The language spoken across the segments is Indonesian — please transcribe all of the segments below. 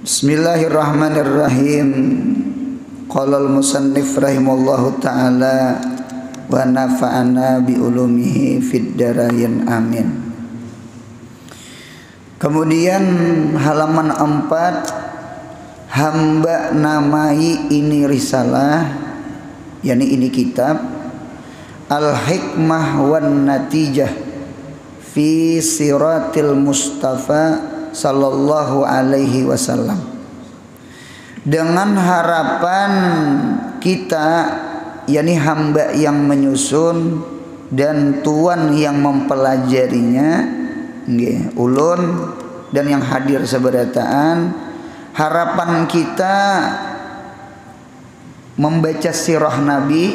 Bismillahirrahmanirrahim. Qala al-musannif rahimallahu taala wa nafa'ana bi ulumihi fid dharain amin. Kemudian halaman 4, hamba namai ini risalah, yakni ini kitab Al-Hikmah wan Natijah fi Siratil Mustafa sallallahu alaihi wasallam, dengan harapan kita, yakni hamba yang menyusun dan tuan yang mempelajarinya, ulun dan yang hadir seberataan, harapan kita membaca sirah Nabi,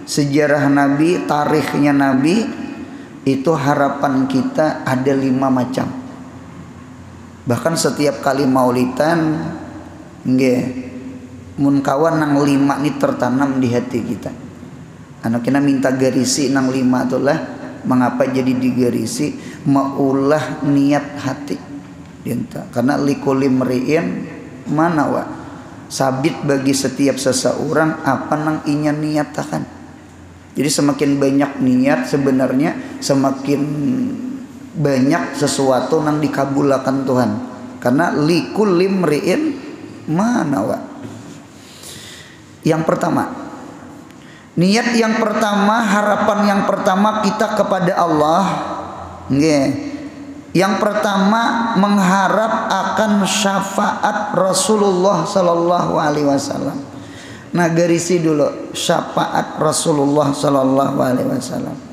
sejarah Nabi, tarikhnya Nabi, itu harapan kita ada 5 macam. Bahkan setiap kali maulidan mun kawan nang 5 ini tertanam di hati kita. Anak kita minta garisi nang 5 itulah mengapa jadi digarisi, maulah niat hati dinta. Karena likuli mriin mana wa sabit bagi setiap seseorang apa nang inya niatakan. Jadi semakin banyak niat sebenarnya semakin banyak sesuatu yang dikabulkan Tuhan. Karena likulli mri'in manawa. Yang pertama, niat yang pertama, harapan yang pertama kita kepada Allah, yang pertama mengharap akan syafaat Rasulullah sallallahu alaihi wasallam. Nah, garisi dulu syafaat Rasulullah sallallahu alaihi wasallam.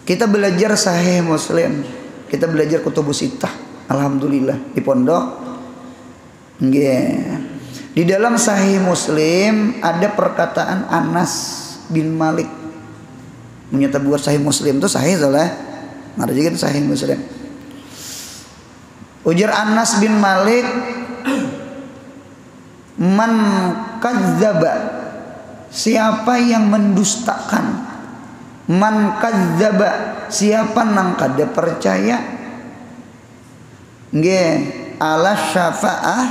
Kita belajar Sahih Muslim, kita belajar Kutubus Sittah, alhamdulillah di pondok. Di dalam Sahih Muslim ada perkataan Anas bin Malik. Menyata buat Sahih Muslim itu sahih soalnya. Ngarjikan Sahih Muslim. Ujar Anas bin Malik, man kadzdzaba, siapa yang mendustakan, man kadzdzaba, siapa nang kada percaya, ala syafaah,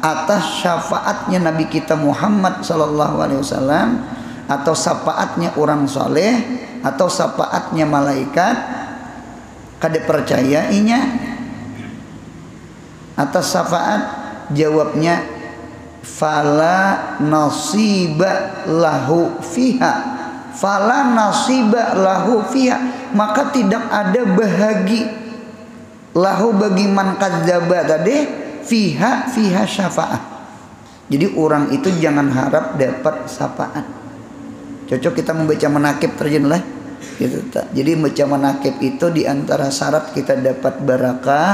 atas syafaatnya Nabi kita Muhammad sallallahu alaihi wasallam, atau syafaatnya orang soleh, atau syafaatnya malaikat, kada percaya inya atas syafaat, jawabnya fala nasiba lahu fiha, fala nasiba lahu fiha, maka tidak ada bahagi lahu bagi man kadzdzaba tadi fiha syafaat. Jadi orang itu jangan harap dapat syafaat. Cocok kita membaca manakib terjemah gitu. Jadi membaca manakib itu diantara syarat kita dapat barakah,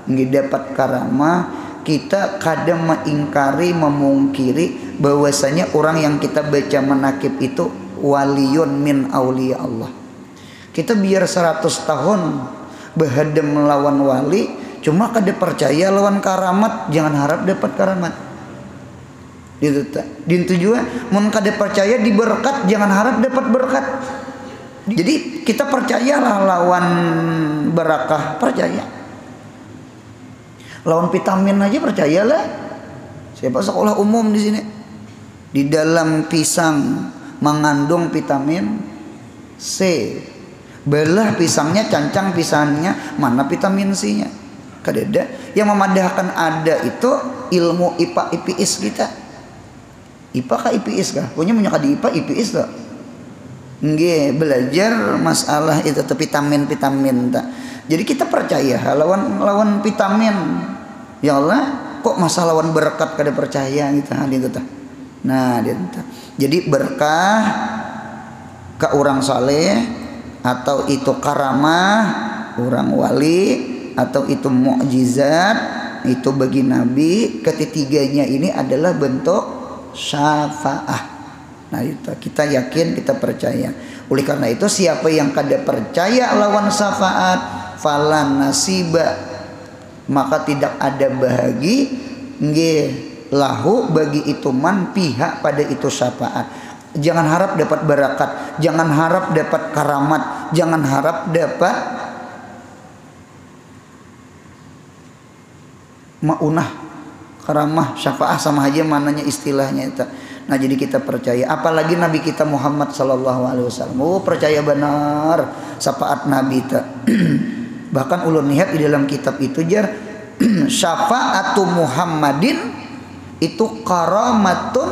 dapat karamah. Kita kadang mengingkari, memungkiri bahwasanya orang yang kita baca manakib itu waliyun min auliya Allah. Kita biar 100 tahun berhadap melawan wali, cuma kada percaya lawan karamat, jangan harap dapat karamat. Itu tak. Dintu juga mun kada percaya di berkat, jangan harap dapat berkat. Jadi kita percayalah lawan barakah, percaya. Lawan vitamin aja percayalah. Siapa sekolah umum di sini? Di dalam pisang mengandung vitamin C. Belah pisangnya, cancang pisangnya, mana vitamin C-nya? Kadada. Yang memadahkan ada itu ilmu IPA IPS kita. IPA kah IPS kah? Punya menyaka di IPA IPS tak? Nggih, belajar masalah itu vitamin tak. Jadi kita percaya lawan vitamin. Ya Allah, kok masa lawan berkat kada percaya gitu tah. Nah, dia tah. Jadi berkah ke orang saleh, atau itu karamah orang wali, atau itu mukjizat, itu bagi nabi, ketiganya ini adalah bentuk syafaah. Nah, itu kita yakin, kita percaya. Oleh karena itu siapa yang kada percaya lawan syafaat, falan nasiba, maka tidak ada bahagi lahu bagi itu man pihak pada itu syafaat. Jangan harap dapat barakat, jangan harap dapat karamat, jangan harap dapat maunah karamah, syafaah sama aja mananya istilahnya itu. Nah jadi kita percaya, apalagi Nabi kita Muhammad sallallahu alaihi wasallam. Oh percaya benar syafaat Nabi itu. Bahkan ulun lihat di dalam kitab itu jar syafaatu Muhammadin itu karamatun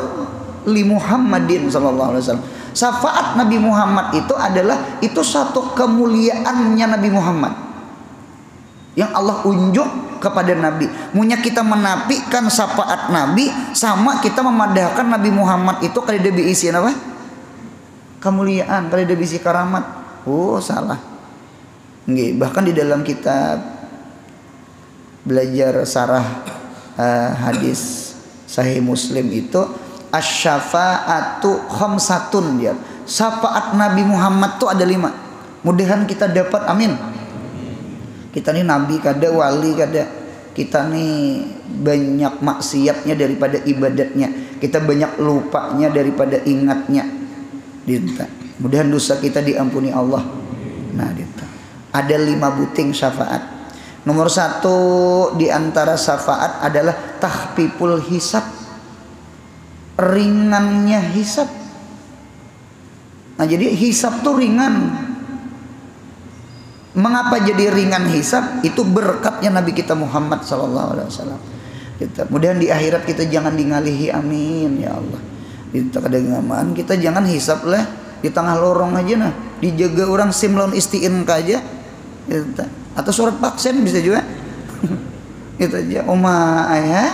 li Muhammadin sallallahu alaihi wasallam. Syafaat Nabi Muhammad itu adalah itu satu kemuliaannya Nabi Muhammad yang Allah unjuk kepada Nabi. Munya kita menafikan syafaat Nabi sama kita memadahkan Nabi Muhammad itu kada ada isi apa? Kemuliaan, kada ada isi karamat. Oh, salah. Nggih, bahkan di dalam kitab belajar sarah hadis Sahih Muslim itu asy-syafa'atu khamsatun ya. Syafaat Nabi Muhammad tuh ada 5. Mudahan kita dapat, amin. Kita nih nabi kada, wali kada. Kita nih banyak maksiatnya daripada ibadatnya. Kita banyak lupanya daripada ingatnya. Dinta. Mudahan dosa kita diampuni Allah. Nah, dinta. Ada 5 buting syafaat. Nomor 1 di antara syafaat adalah tahfiful hisab. Ringannya hisab. Nah jadi hisab tuh ringan. Mengapa jadi ringan hisab? Itu berkatnya Nabi kita Muhammad sallallahu alaihi wasallam. Kemudian di akhirat kita jangan ingalihi, amin ya Allah. Kita kedengaman kita jangan hisab lah di tengah lorong aja nah. Dijaga orang SIM lawan istiin aja. Atau surat vaksin bisa juga. Itu aja. Oma ayah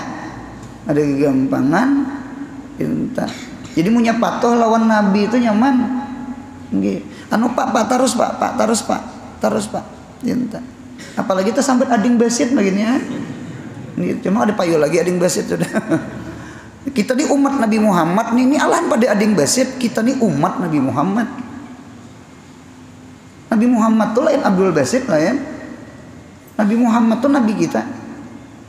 ada kegampangan. Jadi punya patuh lawan Nabi itu nyaman. Nggih. Anu Pak terus Pak, terus Pak. Apalagi kita sampai ading basit begini ya. Cuma ada payu lagi ading basit sudah. Kita nih umat Nabi Muhammad nih, ini alahan pada ading basit, kita nih umat Nabi Muhammad. Nabi Muhammad tuh lain Abdul Basit lah ya. Nabi Muhammad tuh nabi kita.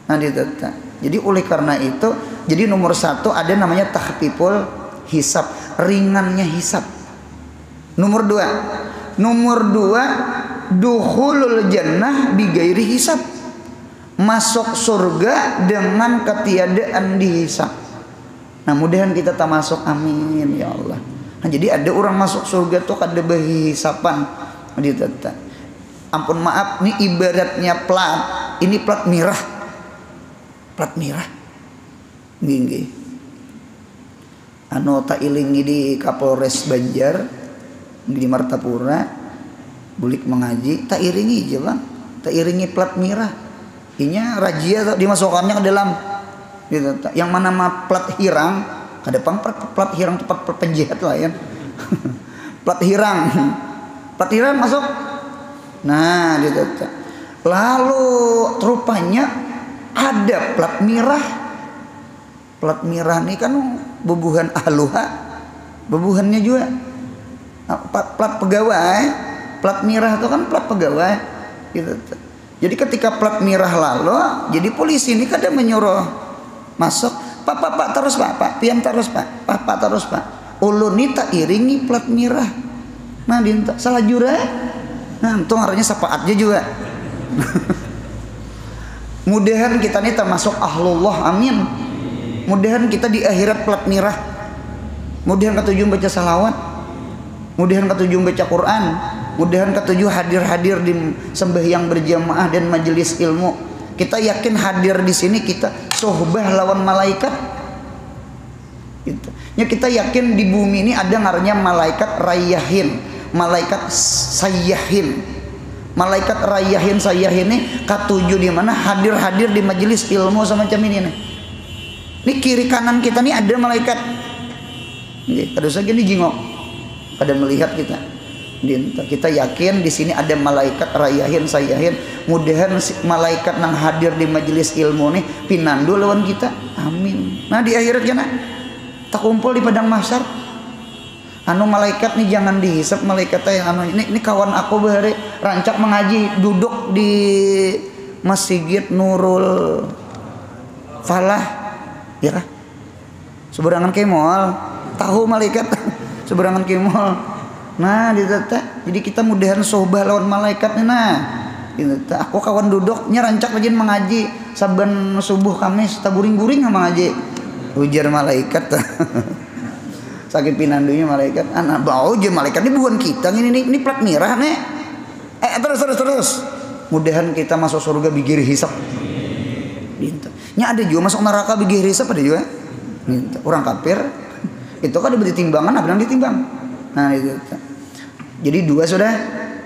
Nah ditata. Jadi oleh karena itu, jadi nomor 1 ada namanya tahfiful hisab, ringannya hisab. Nomor 2 dukhulul jannah bighairi hisab, masuk surga dengan ketiadaan dihisab. Nah mudahan kita tak masuk, amin ya Allah. Nah jadi ada orang masuk surga tuh kada berhisapan. Ditata. Ampun maaf, nih ibaratnya plat, ini plat merah. Plat merah gini anu tak ilingi di Kapolres Banjar di Martapura bulik mengaji tak iringi aja bang, tak iringi plat merah inya rajia dimasukkannya ke dalam gitu. Yang mana mah plat hirang kada pang plat hirang tempat penjahat lah ya. Plat hirang masuk nah gitu. Lalu rupanya ada plat merah. Plat merah ini kan bubuhan ahluha, bubuhannya juga plat pegawai. Plat merah itu kan plat pegawai gitu. Jadi ketika plat merah lalu, jadi polisi ini kadang menyuruh masuk, pak terus pak pian terus pak terus pak. Ulun ini tak iringi plat merah. Nah dinta salah jura. Nah itu artinya syafaatnya juga. Mudahan kita ini termasuk ahlullah, amin. Mudahan kita di akhirat plat merah. Mudahan ketujuh baca salawat. Mudahan ketujuh baca Quran. Mudahan ketujuh hadir di sembahyang berjamaah dan majelis ilmu. Kita yakin hadir di sini kita sohbah lawan malaikat. Gitu. Ya kita yakin di bumi ini ada ngarannya malaikat rayyahin, malaikat sayyahin. Malaikat rayyahin sayyahin ini ketujuh di mana hadir di majelis ilmu semacam ini nih. Ini kiri kanan kita nih ada malaikat. Nggih, kada usah gini jingok. Pada melihat kita. Kita yakin di sini ada malaikat rayyahin sayyahin. Mudahan malaikat nang hadir di majelis ilmu nih pinandu lawan kita. Amin. Nah di akhirat kana tak kumpul di padang mahsyar. Anu malaikat nih jangan dihisap, malaikatnya yang anu ini kawan aku bahari rancak mengaji duduk di Masjid Nurul Falah ya kah? Seberangan kemol tahu malaikat seberangan kemol. Nah ditata jadi kita mudahan sohbah lawan malaikat nih nah Aku kawan duduknya rancak rajin mengaji saban subuh Kamis taguring-guring mengaji. Ujar malaikat. Sakit pinandunya malaikat. Anak bau je malaikat ini bukan kita ini plat mirah nih. Terus. Mudahan kita masuk surga bigir hisap. Nya ada juga masuk neraka bigir hisap ada juga. Orang kafir itu kan diberi timbangan apa yang ditimbang. Nah itu. Jadi dua sudah.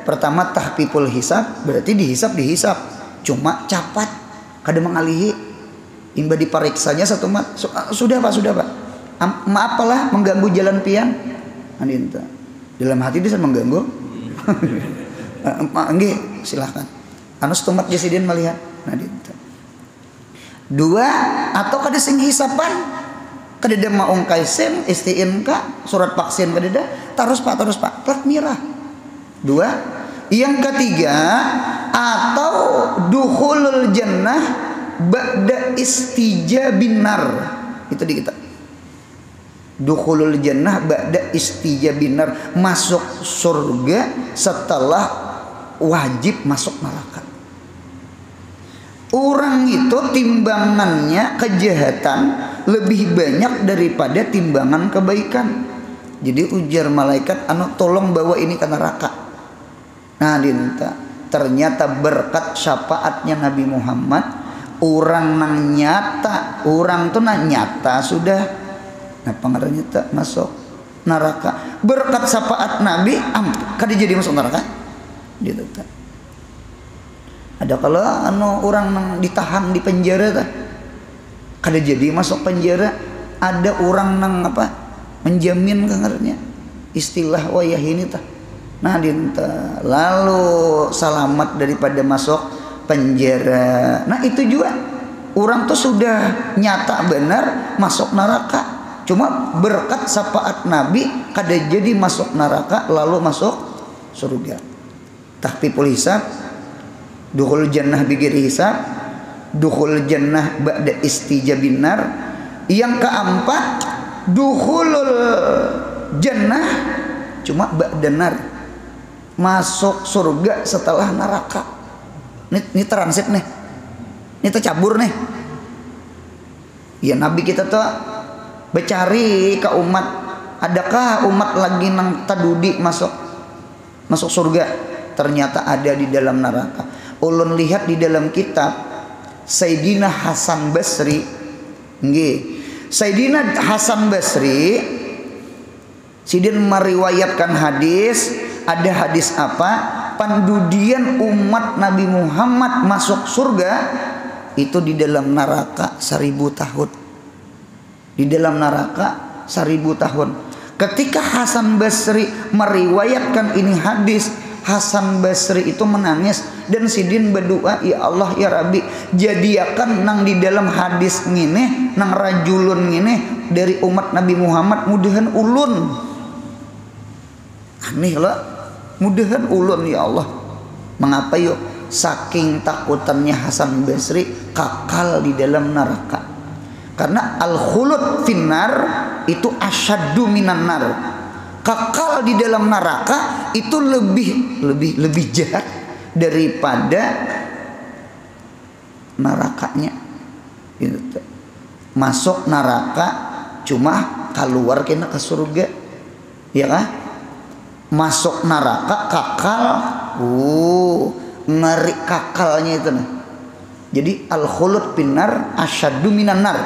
Pertama tahpipul hisab berarti dihisap. Cuma capat kada mengalihi. Imba dipariksanya satu mat. Sudah pak. Maaf lah mengganggu jalan pian. Andinta. Dalam hati dia mengganggu. Nggih silahkan. Anu setumat jasidin melihat. Andinta. Dua atau kada sing hisapan. Kadeda maung kaisen istiin ka surat vaksin kadeda terus pak plat mirah. Dua. Yang ketiga atau dukhulul jannah ba'da istijabin nar. Itu di kita. Dukhulul jannah ba'da istijabin nar, masuk surga setelah wajib masuk neraka. Orang itu timbangannya kejahatan lebih banyak daripada timbangan kebaikan. Jadi ujar malaikat, anu tolong bawa ini ke neraka. Nah dinta, ternyata berkat syafaatnya Nabi Muhammad, orang nang nyata, orang tuh nang nyata sudah. Nah pengaruhnya tak masuk neraka. Berkat syafaat Nabi, kada jadi masuk neraka. Gitu tak. Ada kalau anu orang nang ditahan di penjara tah. Kada jadi masuk penjara, ada orang nang apa? Menjamin kangarnya. Istilah wayah ini tah. Nah dinta lalu selamat daripada masuk penjara. Nah itu juga orang tuh sudah nyata benar masuk neraka. Cuma berkat syafaat Nabi kada jadi masuk neraka lalu masuk surga. Tahpipul hisab, dukhul jannah bighairi hisab, dukhul jannah ba'da istijabin nar. Yang keempat dukhulul jannah cuma ba'da nar, masuk surga setelah neraka. Ini transit nih, ini tercabur nih. Ya Nabi kita tuh bercari ke umat, adakah umat lagi nang tadudi masuk surga? Ternyata ada di dalam neraka. Ulun lihat di dalam kitab Sayyidina Hasan Basri. Nggih. Sayyidina Hasan Basri sidin meriwayatkan hadis. Ada hadis apa? Pendudian umat Nabi Muhammad masuk surga itu di dalam neraka 1000 tahun. Di dalam neraka 1000 tahun. Ketika Hasan Basri meriwayatkan ini hadis, Hasan Basri itu menangis dan sidin berdoa, ya Allah ya Rabbi, jadiakan nang di dalam hadis ngene, nang rajulun ngene dari umat Nabi Muhammad, mudahan ulun. Aneh lah, mudahan ulun ya Allah. Mengapa yuk? Saking takutannya Hasan Basri kakal di dalam neraka. Karena al-khulud finnar itu asyaddu minan nar. Kakal di dalam neraka itu lebih jahat daripada nerakanya. Masuk neraka cuma keluar kena ke surga, ya kan? Masuk neraka kakal, ngeri kakalnya itu nih. Jadi al-khulud finnar asyaddu minan nar.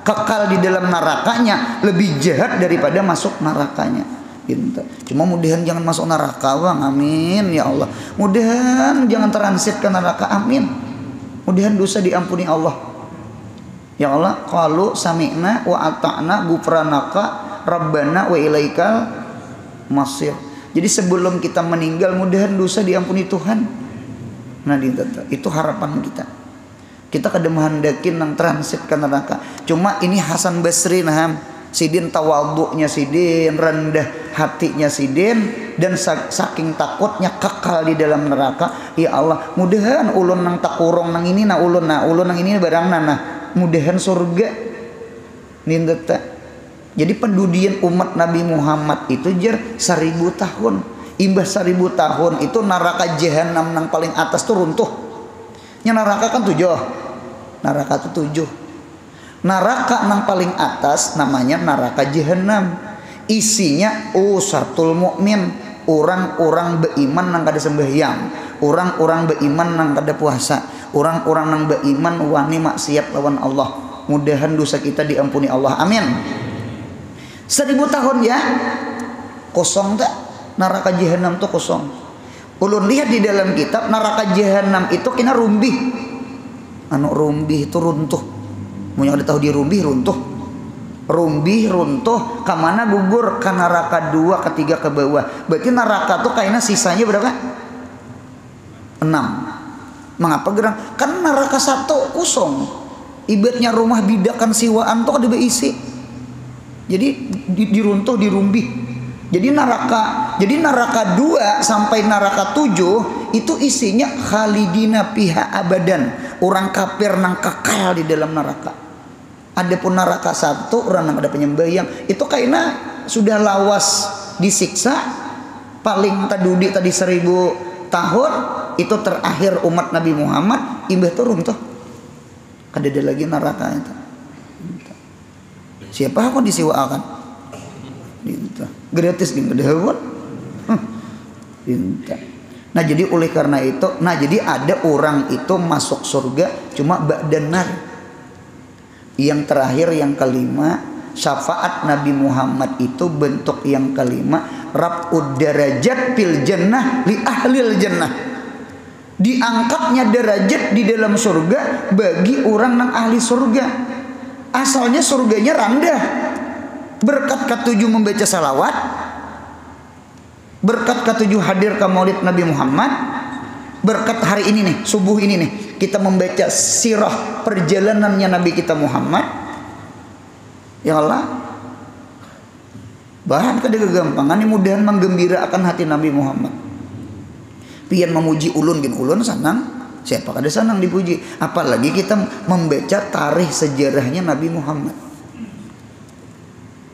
Kekal di dalam nerakanya lebih jahat daripada masuk nerakanya. Gitu. Cuma mudahan jangan masuk neraka bang, amin ya Allah. Mudahan jangan transit ke neraka, amin. Mudahan dosa diampuni Allah. Ya Allah, qalu sami'na wa ata'na ghufranaka rabbana wa ilaikal masir. Jadi sebelum kita meninggal mudahan dosa diampuni Tuhan. Nah itu harapan kita. Kita kada menghendakin nang transit ke neraka. Cuma ini Hasan Basri nah, sidin tawaduknya sidin, rendah hatinya sidin, dan saking takutnya kekal di dalam neraka. Ya Allah, mudahan ulun nang takurong nang ini nah ulun nang ini barang nah mudahan surga. Nindeta. Jadi pendudian umat Nabi Muhammad itu jar 1000 tahun. Imbah 1000 tahun itu neraka jahanam nang paling atas tuh runtuh. Nya neraka kan 7. Neraka tuh 7. Neraka nang paling atas namanya neraka jahanam. Isinya usatul mukmin, orang-orang beriman nang kada sembahyang, orang-orang beriman nang kada puasa, orang-orang nang beriman wani maksiat lawan Allah. Mudahan dosa kita diampuni Allah. Amin. 1000 tahun ya. Kosong tak? Neraka jahanam tuh kosong. Ulun lihat di dalam kitab neraka jahanam itu kena rumbih. Anu rumbih itu runtuh. Mun ada tahu di rumbih runtuh. Rumbih runtuh kamana gugur ke neraka 2 ke 3 ke bawah. Berarti neraka tuh kayaknya sisanya berapa? 6. Mengapa gerang? Kan neraka 1 kosong. Ibaratnya rumah bidakan siwaan tuh kada beisi. Jadi diruntuh dirumbih. Jadi neraka 2 sampai neraka 7 itu isinya khalidina fiha abadan. Orang kafir nang kekal di dalam neraka. Adapun neraka 1 orang nang ada penyembahyang itu kayaknya sudah lawas disiksa paling tadudi tadi 1000 tahun itu terakhir umat Nabi Muhammad imbah turun tuh. Kada ada lagi neraka itu. Siapa aku disiwaakan? Gratis gini dahun. Nah jadi oleh karena itu, jadi ada orang itu masuk surga cuma ba'danar. Yang terakhir yang kelima, syafaat Nabi Muhammad itu bentuk yang kelima, raf'ud darajat fil jannah li ahlil jannah. Diangkatnya derajat di dalam surga bagi orang yang ahli surga. Asalnya surganya rendah. Berkat ke-7 membaca salawat, berkat ke-7 hadir ke maulid Nabi Muhammad, berkat hari ini nih, subuh ini nih, kita membaca sirah perjalanannya Nabi kita Muhammad. Ya Allah, bahan kada kegampangan ini mudahan menggembirakan hati Nabi Muhammad. Pian memuji ulun gin ulun senang, siapa kada senang dipuji, apalagi kita membaca tarikh sejarahnya Nabi Muhammad.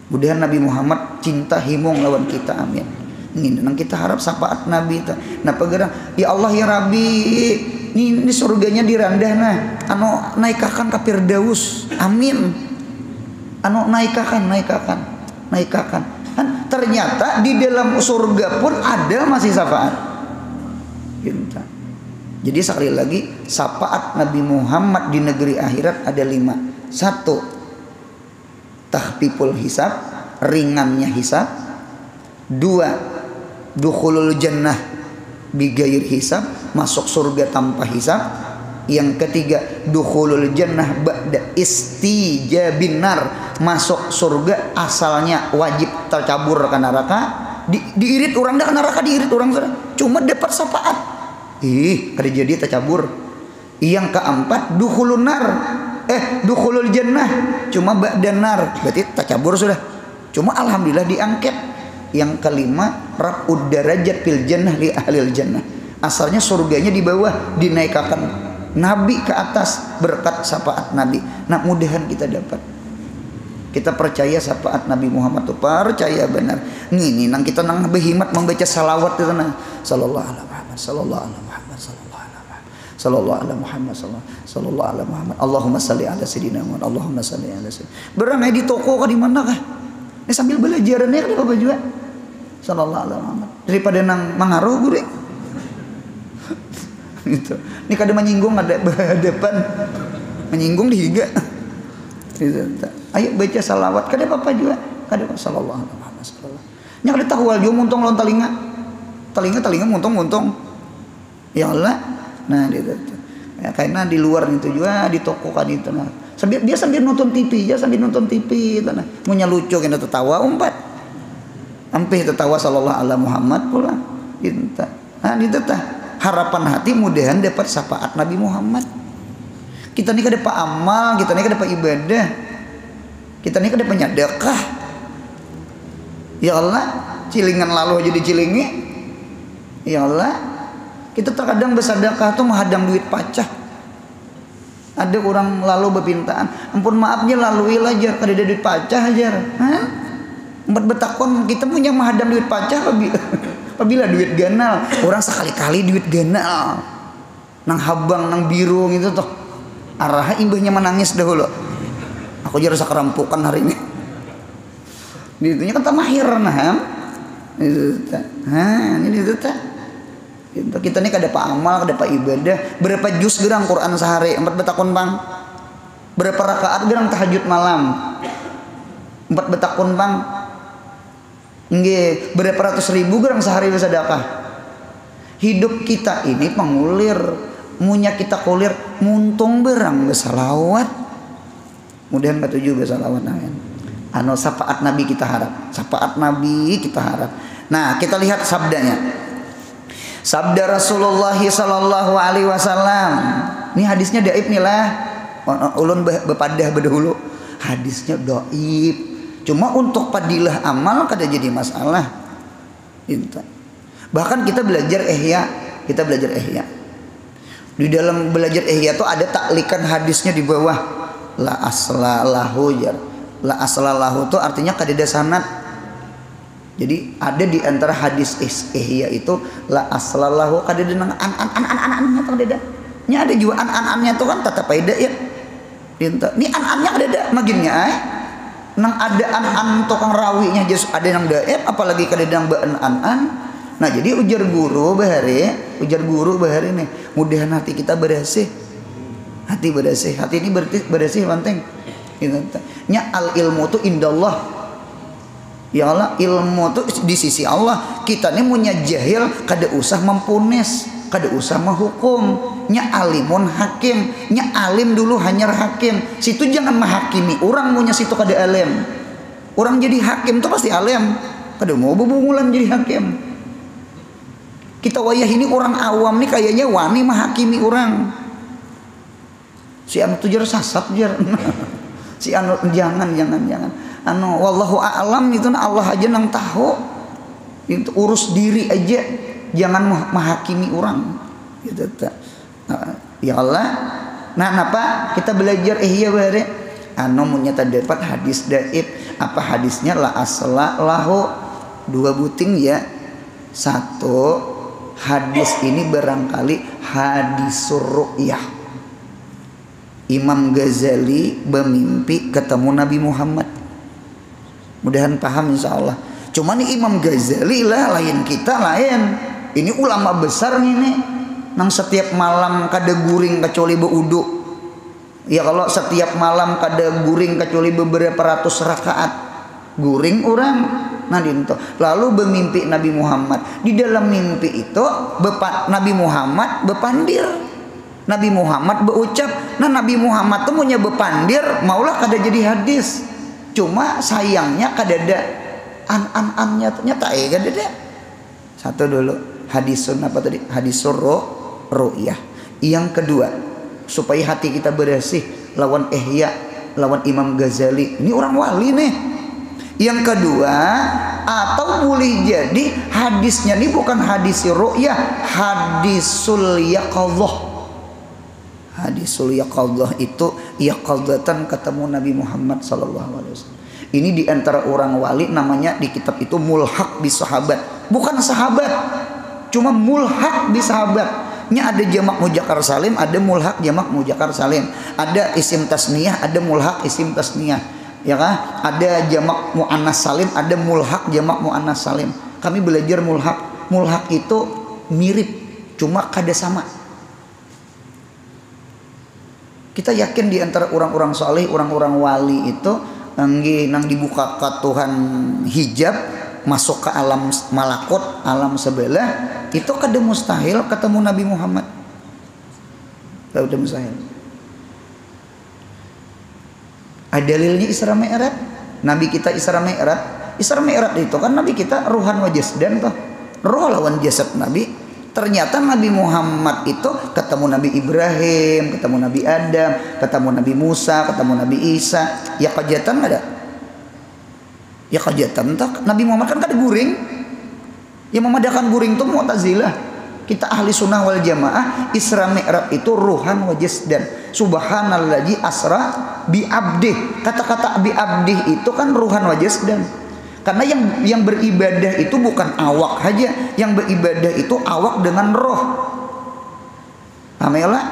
Mudahan Nabi Muhammad cinta himung lawan kita, amin. Ini kita harap syafaat Nabi ta. Napa gerang? Ya Allah ya Rabbi, ini surganya dirandah nah. Anu naikakan ka Firdaus. Amin. Anu naikakan. Kan ternyata di dalam surga pun ada masih syafaat. Jadi sekali lagi syafaat Nabi Muhammad di negeri akhirat ada 5. 1. Tahfiful hisab, ringannya hisab. 2. Dukhulul jannah bigair hisab, masuk surga tanpa hisab. Yang ketiga, dukhulul jannah ba'da istijabin nar, masuk surga asalnya wajib tercabur ke neraka. Diirit orang dah ke neraka, diirit orang sudah. Cuma dapat syafaat. Kada jadi tercabur. Yang keempat, dukhulun nar. Dukhulul jannah cuma ba'dan nar, berarti tercabur sudah. Cuma alhamdulillah diangkat. Yang kelima, raf'ud darajat fil jannah li ahlil jannah. Asalnya surganya di bawah, dinaikkan Nabi ke atas berkat syafaat Nabi. Nah, mudahan kita dapat. Kita percaya syafaat Nabi Muhammad itu percaya benar. Ini nang kita nang berhimat membaca salawat itu nah. Sallallahu alaihi Muhammad, sallallahu alaihi Muhammad, sallallahu alaihi Muhammad, sallallahu alaihi Muhammad. Allahumma salli ala sayyidina Muhammad, Allahumma salli ala sayyidina. Beramai di toko kah di mana kah? Ini sambil belajarannya kan apa juga? Sallallahu alaihi Muhammad. Daripada nang mengaruh gure. Gitu. Ini kada menyinggung ada berhadapan. Menyinggung dihiga. Gitu. Ayo baca salawat kada apa-apa juga. Kada sallallahu alaihi Muhammad sallallahu. Nya kada tahu wal muntong lawan telinga. Telinga muntong. Ya Allah. Nah gitu. Ya, karena di luar itu juga di toko kan itu nah. Dia sambil nonton TV, itu nah. Munya lucu kena tertawa umpat. Ampih tertawa sallallahu alaihi Muhammad pula. Gitu. Nah gitu tah. Harapan hati mudahan dapat syafaat Nabi Muhammad. Kita ni kada pa amal, kita ni kada pa ibadah. Kita ni kada pa nyedekah. Ya Allah, cilingan lalu jadi cilingi. Ya Allah, kita terkadang bersedekah tuh menghadang duit pacah. Ada orang lalu berpintaan, ampun maafnya lalu ilajar kada ada duit pacah ajar. Empat betakon kita punya menghadang duit pacah Apabila duit ganal, orang sekali-kali duit ganal. Nang habang, nang biru gitu tuh. Arah imbahnya menangis dahulu. Aku jadi rasa kerampukan hari ini. Ditunya kan tamahir nah. Ini itu teh. Kita nih kada pa amal, kada pa ibadah. Berapa juz gerang Quran sehari? 4 betakun bang. Berapa rakaat gerang tahajud malam? 4 betakun bang. Nggih, berapa ratus ribu gerang sehari bersedekah. Hidup kita ini pengulir, munya kita kulir, muntung berang bersalawat. Mudahan ketujuh bersalawat naen. Anu syafaat Nabi kita harap, syafaat Nabi kita harap. Nah, kita lihat sabdanya. Sabda Rasulullah sallallahu alaihi wasallam. Ini hadisnya dhaif nih lah. Ulun bepadah bedahulu. Hadisnya dhaif. Cuma untuk padilah amal kada jadi masalah. Bahkan kita belajar ihya, Di dalam belajar ihya itu ada taklikan hadisnya di bawah. La asla lahu jar. La asla lahu itu artinya kada ada sanad. Jadi ada di antara hadis ihya itu la asla lahu kada ada nang an-an-an-an-annya tuh ada. Nya ada juga an-an-annya tuh kan tata faedah ya. Ini an-annya kada ada maginnya nang ada an-an tukang rawinya just ada nang daib apalagi kada nang an-an. Nah, jadi ujar guru bahari nih, mudahan hati kita bersih. Hati bersih. Hati ini bersih penting. Nya al ilmu tu indallah. Ya Allah, ilmu tu di sisi Allah. Kita ni punya jahil kada usah mempunis, kada usah menghukum. Nya alimun hakim, nya alim dulu hanya hakim. Situ jangan menghakimi orang punya situ kada alim. Orang jadi hakim tuh pasti alim. Kada mau bebungulan jadi hakim. Kita wayah ini orang awam nih kayaknya wani menghakimi orang. Si anu tuh jar sasat jar. Si anu jangan. Anu wallahu a'lam itu Allah aja nang tahu. Itu urus diri aja, jangan menghakimi orang. Gitu tak. Ya Allah. Nah, napa kita belajar ihya bare? Anu munya terdapat hadis dhaif. Apa hadisnya? La asla lahu. 2 buting ya. 1 hadis ini barangkali hadisur ru'yah. Imam Ghazali bermimpi ketemu Nabi Muhammad. Mudahan paham insyaallah. Cuma nih Imam Ghazali lah lain kita lain. Ini ulama besar nih. Nang setiap malam kada guring kecuali beudu. Ya kalau setiap malam kada guring kecuali beberapa ratus rakaat. Guring orang. Nah dinto. Lalu bermimpi Nabi Muhammad. Di dalam mimpi itu Nabi Muhammad bepandir. Nabi Muhammad berucap. Nah Nabi Muhammad tuh punya bepandir. Maulah kada jadi hadis. Cuma sayangnya kada ada an-an-annya nyata kada ada. 1 dulu. Hadisun apa tadi? Hadisur ru'yah. Yang kedua, supaya hati kita bersih lawan ihya, lawan Imam Ghazali. Ini orang wali nih. Yang kedua, atau boleh jadi hadisnya ini bukan hadis ru'yah, hadisul yaqadhah. Hadisul yaqadhah itu yaqadhatan ketemu Nabi Muhammad sallallahu alaihi wasallam. Ini di antara orang wali namanya di kitab itu mulhaq bi sahabat. Bukan sahabat, cuma mulhaq bi sahabat. Nya ada jamak muzakkar salim, ada mulhaq jamak muzakkar salim. Ada isim tasniyah, ada mulhaq isim tasniyah. Ya kan? Ada jamak muannas salim, ada mulhaq jamak muannas salim. Kami belajar mulhaq. Mulhaq itu mirip, cuma kada sama. Kita yakin di antara orang-orang saleh, orang-orang wali itu nang dibuka ke Tuhan hijab masuk ke alam malakut, alam sebelah, itu kada mustahil ketemu Nabi Muhammad. Kada mustahil. Ada dalilnya Isra Mi'raj. Nabi kita Isra Mi'raj. Isra Mi'raj itu kan Nabi kita ruhan wa jasdan toh. Roh lawan jasad Nabi. Ternyata Nabi Muhammad itu ketemu Nabi Ibrahim, ketemu Nabi Adam, ketemu Nabi Musa, ketemu Nabi Isa. Ya kajatan ada. Ya kajatan tak Nabi Muhammad kan kada guring. Yang memadakan guring itu Mu'tazilah. Kita ahli sunnah wal jamaah, Isra Mi'raj itu ruhan wa jasdan. Subhanalladzi asra bi abdih. Kata-kata bi abdih itu kan ruhan wa jasdan. Karena yang beribadah itu bukan awak aja, yang beribadah itu awak dengan roh. Paham ya lah?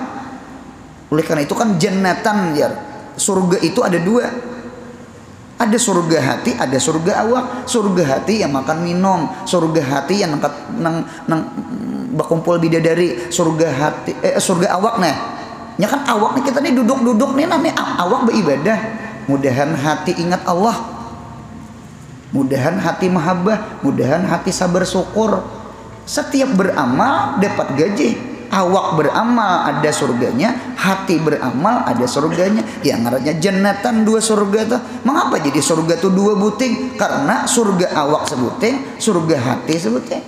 Oleh karena itu kan jannatan ya. Surga itu ada dua. Ada surga hati, ada surga awak. Surga hati yang makan minum, surga hati yang nang berkumpul bidadari, surga hati surga awak nah. Ya kan awak nih kita nih duduk-duduk nih namanya awak beribadah. Mudahan hati ingat Allah. Mudahan hati mahabbah, mudahan hati sabar syukur. Setiap beramal dapat gaji. Awak beramal ada surganya, hati beramal ada surganya. Yang ngarannya jannatan dua surga tuh. Mengapa jadi surga tuh dua buting? Karena surga awak sebuting, surga hati sebuting.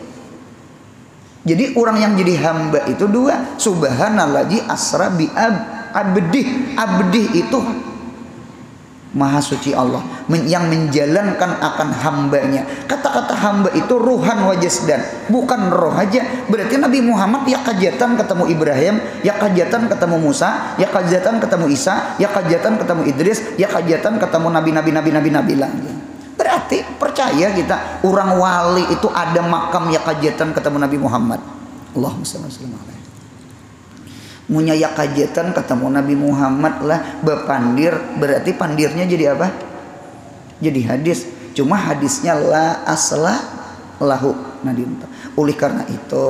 Jadi orang yang jadi hamba itu dua. Subhanallazi asra bi abdih. Abdih itu Maha suci Allah yang menjalankan akan hambanya. Kata-kata hamba itu ruhan wa jasdan, bukan roh aja. Berarti Nabi Muhammad ya kajatan ketemu Ibrahim, ya kajatan ketemu Musa, ya kajatan ketemu Isa, ya kajatan ketemu Idris, ya kajatan ketemu nabi lagi. Berarti percaya kita orang wali itu ada makam ya kajatan ketemu Nabi Muhammad. Allahumma shalli alaihi. Munya ya kajatan ketemu Nabi Muhammad lah bepandir, berarti pandirnya jadi apa? Jadi hadis. Cuma hadisnya la asla lahu. Nah, oleh karena itu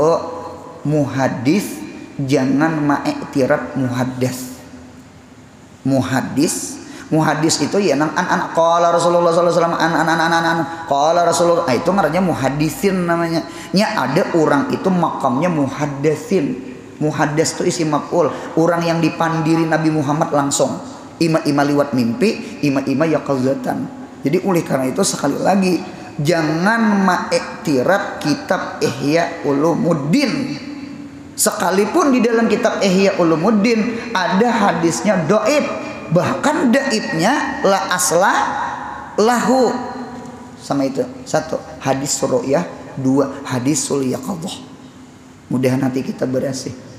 muhadis jangan ma'iktirab muhaddas. Muhadis itu ya nang an qala Rasulullah sallallahu alaihi wasallam an qala Rasulullah. Itu ngarannya muhadisin namanya. Nya ada orang itu makamnya muhaddatsin. Muhaddas itu isi maf'ul, orang yang dipandiri Nabi Muhammad langsung. Ima-ima liwat mimpi, ima-ima yaqazatan. Jadi oleh karena itu sekali lagi jangan ma'iktirab kitab Ihya Ulumuddin. Sekalipun di dalam kitab Ihya Ulumuddin ada hadisnya dhaif, bahkan dhaifnya la asla lahu. Sama itu. Satu, hadis ru'yah, dua, hadisul yaqadhah. Mudahan hati kita bersih.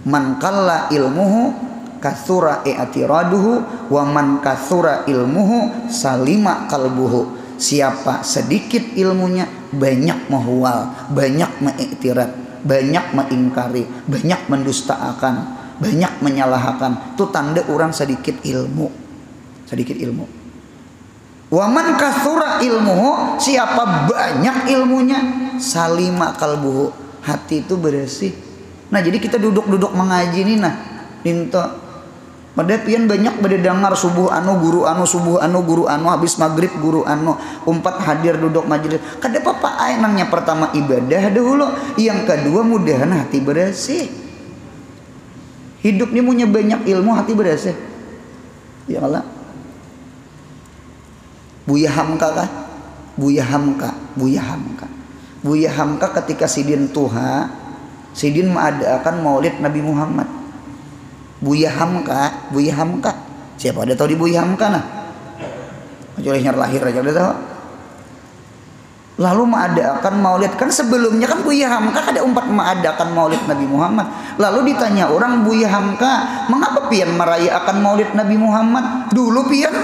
Man qalla ilmuhu katsura i'tiraduhu wa man katsura ilmuhu salima qalbuhu. Siapa sedikit ilmunya banyak menghwal, banyak mengiktirad, banyak mengingkari, banyak mendustaakan, banyak menyalahkan. Itu tanda orang sedikit ilmu. Sedikit ilmu. Wa man katsura ilmuhu, siapa banyak ilmunya salima qalbuhu, hati itu bersih. Nah jadi kita duduk-duduk mengaji nih nah ninto pada pian banyak pada dengar subuh anu guru anu, subuh anu guru anu, habis maghrib guru anu, umpat hadir duduk majelis. Kada apa enangnya pertama ibadah dahulu, yang kedua mudahan hati bersih. Hidup ini punya banyak ilmu, hati bersih. Ya Allah. Buya Hamka kah? Buya Hamka ketika Sidin Tuha, Sidin mengadakan maulid Nabi Muhammad. Buya Hamka. Siapa ada tahu di Buya Hamka nah? Kecuali lahir aja udah tahu. Lalu mengadakan maulid, kan sebelumnya kan Buya Hamka ada umpat mengadakan maulid Nabi Muhammad. Lalu ditanya orang Buya Hamka, mengapa pian merayakan maulid Nabi Muhammad? Dulu pian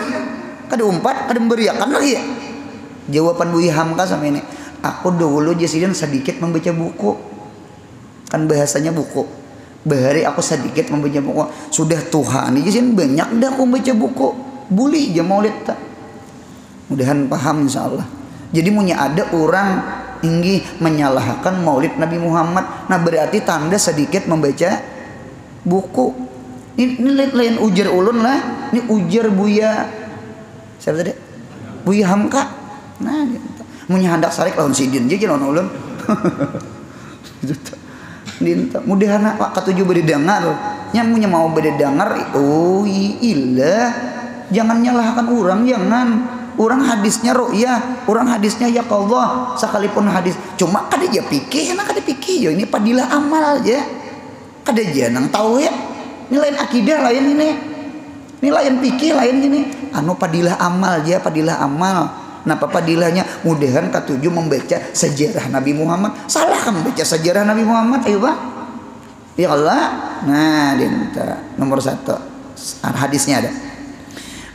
kada umpat, kada memberiakan lagi ya. Jawaban Buya Hamka sama ini, aku dulu Sidin sedikit membaca buku. Kan bahasanya buku. Bahari aku sedikit membaca buku. Sudah Tuhan ini Sidin banyak dah aku membaca buku. Boleh aja maulid tak. Mudahan paham insyaallah. Jadi punya ada orang ingin menyalahkan maulid Nabi Muhammad. Nah berarti tanda sedikit membaca buku. Ini lain ujar ulun lah. Ini ujar Buya siapa tadi? Buya Hamka. Nah punya handak sarik lawan Sidin jadi lawan ulun. Mudahan Pak ketujuh berdengar nyamunya mau berdengar. Oh ilah, jangan nyalahkan orang, jangan. Orang hadisnya ru'yah, orang hadisnya ya Allah, sekalipun hadis cuma kada dia pikir, enak kada pikir yo ini padilah amal aja. Kada janang tahu ya. Ini lain akidah lain ini. Ini lain pikir lain ini. Anu padilah amal aja, padilah amal. Nah papadilahnya mudahan ketujuh membaca sejarah Nabi Muhammad. Salah kan membaca sejarah Nabi Muhammad, ayo Pak. Ya Allah. Nah, dinta nomor 1 hadisnya ada.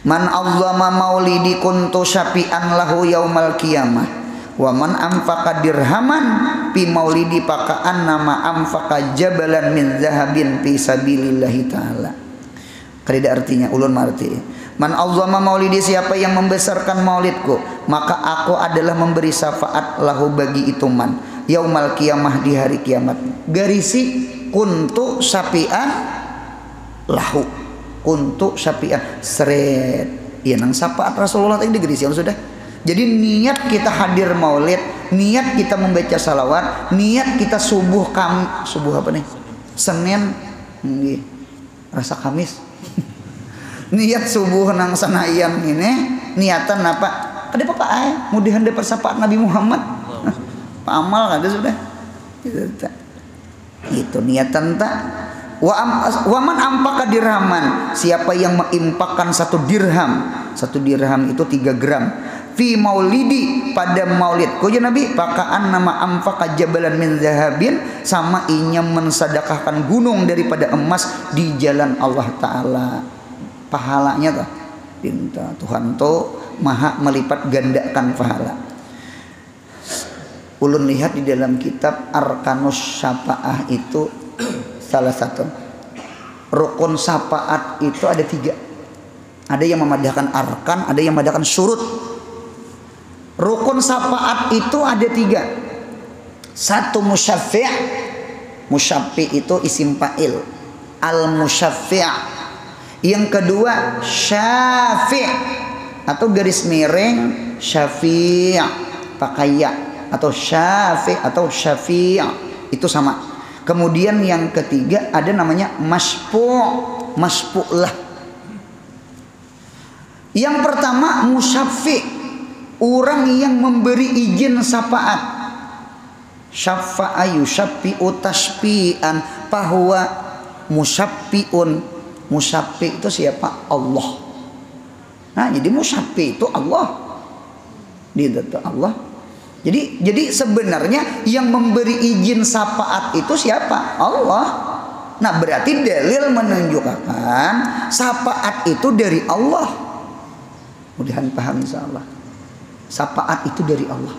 Man azzama maulidi kuntu syafi'an lahu yaumal qiyamah wa man anfaqa dirhaman fi maulidi paka'an nama anfaqa jabalan min zahabin fi sabilillahi ta'ala. Kada artinya ulun marti. Man azzama maulidi, siapa yang membesarkan maulidku, maka aku adalah memberi syafaat lahu bagi itu man yaumal qiyamah, di hari kiamat. Garisi kuntu syafi'an lahu, kuntu syafi'an seret. Ya nang syafaat Rasulullah tadi digarisi sudah. Jadi niat kita hadir maulid, niat kita membaca salawat, niat kita subuh apa nih? Senin, rasa Kamis. Niat subuh nang sanayan ini niatan apa? Kada apa ay, mudahan dapat syafaat Nabi Muhammad. Amal kada sudah. Itu niatan tak. Wa man ampaka dirhaman, siapa yang mengimpakkan 1 dirham. 1 dirham itu 3 gram. Fi maulidi, pada maulidku ya Nabi, pakaan nama amfaka jabalan min zahabin, sama inya mensedekahkan gunung daripada emas di jalan Allah Ta'ala. Pahalanya tuh pinta Tuhan tuh maha melipat gandakan pahala. Ulun lihat di dalam kitab Arkanus Syafaah itu salah satu rukun syafaat itu ada 3. Ada yang memadahkan arkan, ada yang memadahkan syurut. Rukun syafaat itu ada 3. 1 musyaffi'. Musyaffi' itu isim fa'il, al-musyaffi'. Yang kedua syafi' atau garis miring syafi' pakai ya, atau syafi' atau syafi' itu sama. Kemudian yang ketiga ada namanya masfu', masfu'lah. Yang pertama musyafi', orang yang memberi izin syafaat. Syafa'a yusyaffi'u tashfi'an fahuwa musyaffi'un. Musyafi' itu siapa? Allah. Nah, jadi musyafi' itu Allah. Dia Allah. Jadi sebenarnya yang memberi izin syafaat itu siapa? Allah. Nah, berarti dalil menunjukkan syafaat itu dari Allah. Mudahan paham insyaallah. Syafaat itu dari Allah.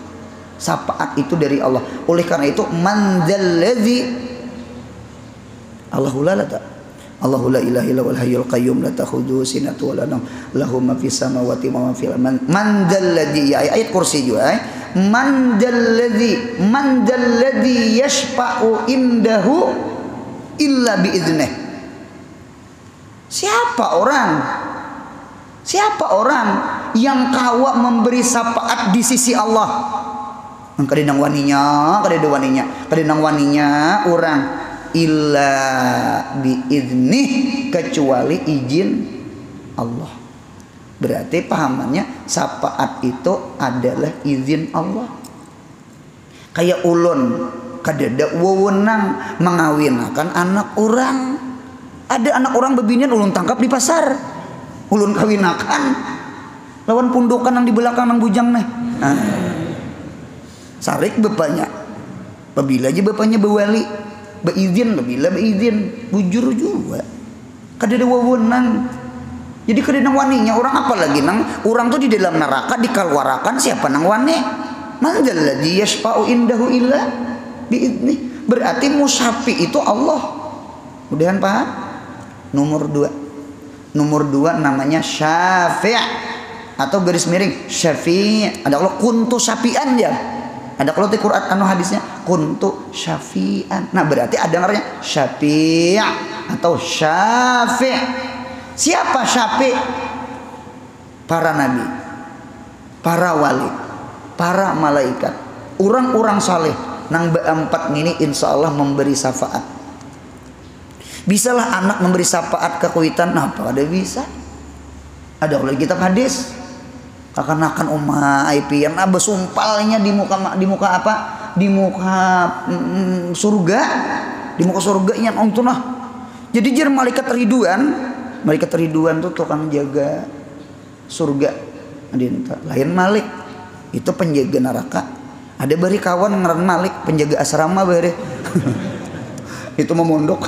Syafaat itu dari Allah. Oleh karena itu man dzalladzi Allahu la Allahu la ilaha illa huwal hayyul qayyum la ta'khudhuhu sinatun wa la nawm lahu ma fis samawati wa ma fil ardi man dzalladzi, ya ayat kursi juga man dzalladzi yashfa'u indahu illa bi idznih. Siapa orang yang kawa memberi syafaat di sisi Allah? Kadang waninya orang illa biidnih, kecuali izin Allah. Berarti pahamannya syafaat itu adalah izin Allah. Kayak ulun kadada wewenang mengawinkan anak orang. Ada anak orang bebinian ulun tangkap di pasar, ulun kawinakan lawan pundukan yang di belakang nang bujang nih. Sarik bapaknya, apabila aja bapaknya bewali beizin, bila beizin bujur juga kadada wewenang. Jadi kadada waninya orang, apa lagi nang orang tuh di dalam neraka dikeluarkan siapa nang wani? Man dzalladzi yashfa'u indahu illa biidznih. Berarti musyafi itu Allah. Mudahan paham? Nomor 2 namanya syafi' atau garis miring syafi'. Ada kalau kuntu syafi'an ya. Ada kalau di Quran anu hadisnya kuntu syafi'an. Nah, berarti ada namanya syafi' atau syafi'. Siapa syafi'? Para nabi, para wali, para malaikat, orang-orang saleh nang beempat ini insya Allah memberi syafaat. Bisalah anak memberi syafaat ke kuitan, nah apa ada bisa? Ada oleh kitab hadis. Akan IP yang besumpalnya di muka apa? Di muka surga, di muka surganya itu nah. Jadi jer malaikat Ridwan tuh tukang jaga surga. Lain Malik itu penjaga neraka. Ada bari kawan ngaran Malik penjaga asrama bari. Itu memondok.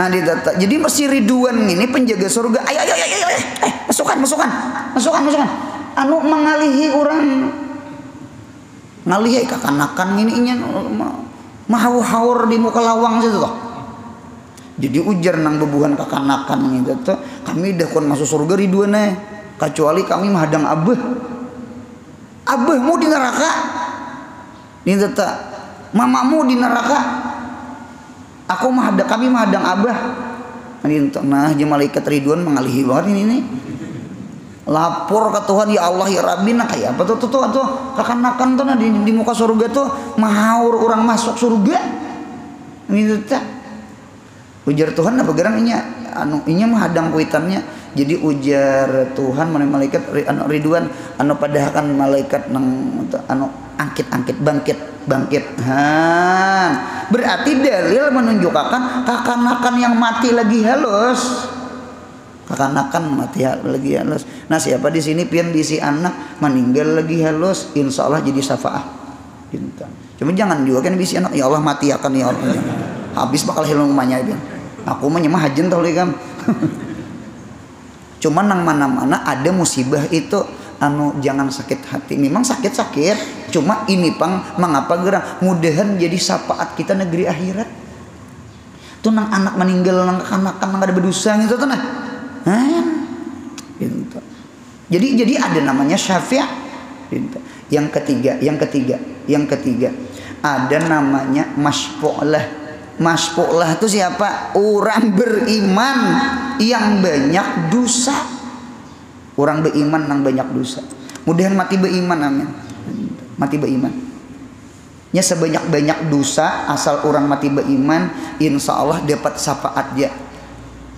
Nah ditata. Jadi mesti Ridwan ini penjaga surga. Ayo, masukkan. Anu mengalihi orang, ngalihi kakanakan ini mahaur di muka lawang situ toh. Jadi ujar nang bebuhan kakanakan gitu tuh, kami dah kon masuk surga Ridwan kecuali kami menghadang abahmu di neraka. Ini tetap mamamu di neraka. Kami menghadang abah. Nah, malaikat Ridwan mengalihi banget ini. Lapor ke Tuhan, ya Allah ya Rabbi, nah kayak apa tuh kakanakan tuh di muka surga tuh mahaur orang masuk surga. Ini tetap ujar Tuhan apa gerang inya menghadang kuitannya. Jadi ujar Tuhan malaikat Ridwan padahakan malaikat nang angkit bangkit. Berarti dalil menunjukkan kakanakan yang mati lagi halus. Nah, siapa di sini pian bisi anak meninggal lagi halus, insya Allah jadi syafaat. Cuma jangan juga kan bisi anak, ya Allah mati akan ya Allah. Habis bakal hilang rumahnya pian. Aku mah nyemah hajen tau ligam. Cuman nang mana-mana ada musibah itu jangan sakit hati. Memang sakit, cuma ini mengapa gerang mudahan jadi syafaat kita negeri akhirat. Tuh nang anak meninggal nang kekanakan nang ada berdosa gitu tuh nah. Gitu. Jadi ada namanya syafiat. Gitu. Yang ketiga ada namanya masfu'lah itu siapa? Orang beriman yang banyak dosa. Orang beriman yang banyak dosa. Mudahan mati beriman, amin. Mati beriman. Nya sebanyak-banyak dosa asal orang mati beriman, insya Allah dapat syafaat dia.